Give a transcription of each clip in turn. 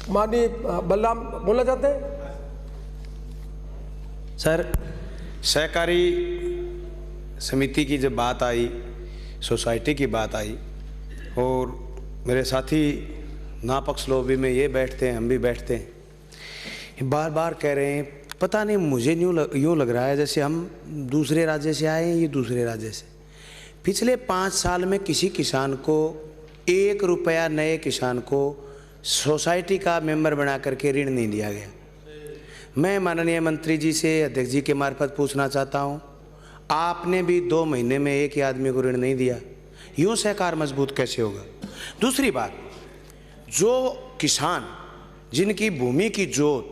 माननीय बलराम बोलना चाहते हैं? सर, सहकारी समिति की जब बात आई, सोसाइटी की बात आई, और मेरे साथी नापक्ष लॉबी में ये बैठते हैं, हम भी बैठते हैं, बार बार कह रहे हैं, पता नहीं मुझे यूँ लग रहा है जैसे हम दूसरे राज्य से आए हैं, ये दूसरे राज्य से। पिछले 5 साल में किसी किसान को 1 रुपया नए किसान को सोसाइटी का मेंबर बना करके ऋण नहीं दिया गया। मैं माननीय मंत्री जी से, अध्यक्ष जी के मार्फत पूछना चाहता हूँ, आपने भी 2 महीने में एक ही आदमी को ऋण नहीं दिया, यूँ सहकार मजबूत कैसे होगा? दूसरी बात, जो किसान जिनकी भूमि की जोत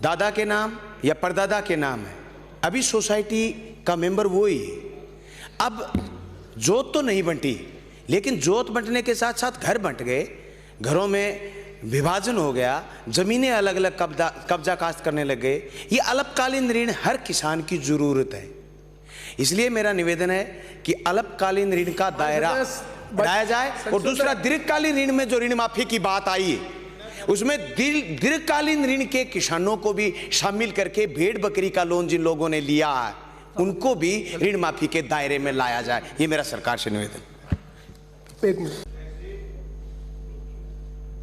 दादा के नाम या परदादा के नाम है, अभी सोसाइटी का मेंबर वो ही है। अब जोत तो नहीं बंटी, लेकिन जोत बंटने के साथ साथ घर बंट गए, घरों में विभाजन हो गया, जमीनें अलग अलग कब्जा काश्त करने लग गए। ये अल्पकालीन ऋण हर किसान की जरूरत है, इसलिए मेरा निवेदन है कि अल्पकालीन ऋण का दायरा बढ़ाया जाए। और दूसरा, दीर्घकालीन ऋण में जो ऋण माफी की बात आई है, उसमें दीर्घकालीन ऋण के किसानों को भी शामिल करके भेड़ बकरी का लोन जिन लोगों ने लिया है, उनको भी ऋण माफी के दायरे में लाया जाए। ये मेरा सरकार से निवेदन।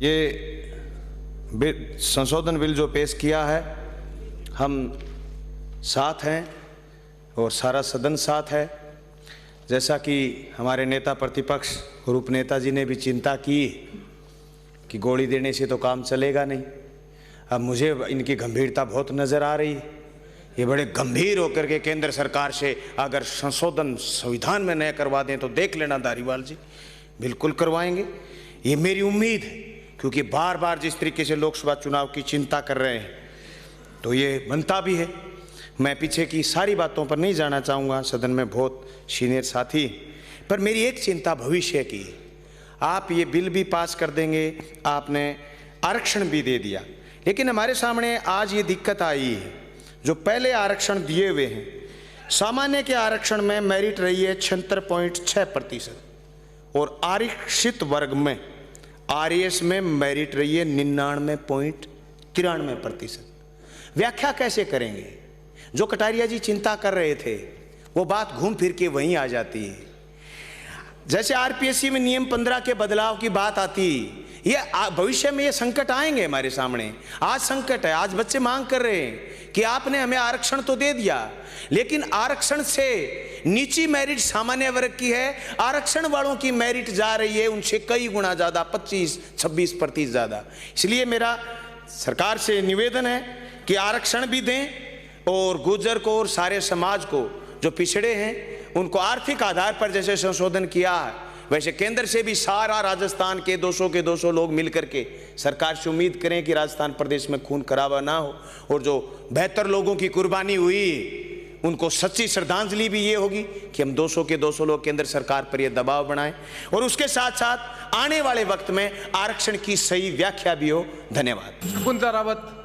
ये संशोधन बिल जो पेश किया है, हम साथ हैं और सारा सदन साथ है। जैसा कि हमारे नेता प्रतिपक्ष और उपनेता जी ने भी चिंता की कि गोली देने से तो काम चलेगा नहीं, अब मुझे इनकी गंभीरता बहुत नज़र आ रही है। ये बड़े गंभीर होकर के केंद्र सरकार से अगर संशोधन संविधान में नया करवा दें तो देख लेना धारीवाल जी, बिल्कुल करवाएंगे, ये मेरी उम्मीद है। क्योंकि बार बार जिस तरीके से लोकसभा चुनाव की चिंता कर रहे हैं, तो ये बनता भी है। मैं पीछे की सारी बातों पर नहीं जाना चाहूँगा, सदन में बहुत सीनियर साथी, पर मेरी एक चिंता भविष्य की। आप ये बिल भी पास कर देंगे, आपने आरक्षण भी दे दिया, लेकिन हमारे सामने आज ये दिक्कत आई है, जो पहले आरक्षण दिए हुए हैं, सामान्य के आरक्षण में मेरिट रही है 76.6% और आरक्षित वर्ग में आरएस में मेरिट रही है 99.93%। व्याख्या कैसे करेंगे? जो कटारिया जी चिंता कर रहे थे, वो बात घूम फिर के वहीं आ जाती है। जैसे आरपीएससी में नियम 15 के बदलाव की बात आती, ये भविष्य में ये संकट आएंगे हमारे सामने। आज संकट है, आज बच्चे मांग कर रहे हैं कि आपने हमें आरक्षण तो दे दिया, लेकिन आरक्षण से नीची मेरिट सामान्य वर्ग की है, आरक्षण वालों की मेरिट जा रही है उनसे कई गुना ज़्यादा, 25-26% ज़्यादा। इसलिए मेरा सरकार से निवेदन है कि आरक्षण भी दें और गुर्जर को और सारे समाज को जो पिछड़े हैं उनको आर्थिक आधार पर जैसे संशोधन किया है, वैसे केंद्र से भी सारा राजस्थान के 200 लोग मिलकर के सरकार से उम्मीद करें कि राजस्थान प्रदेश में खून खराबा ना हो, और जो 72 लोगों की कुर्बानी हुई उनको सच्ची श्रद्धांजलि भी ये होगी कि हम 200 लोग केंद्र सरकार पर ये दबाव बनाएं, और उसके साथ साथ आने वाले वक्त में आरक्षण की सही व्याख्या भी हो। धन्यवाद। शकुंतला रावत।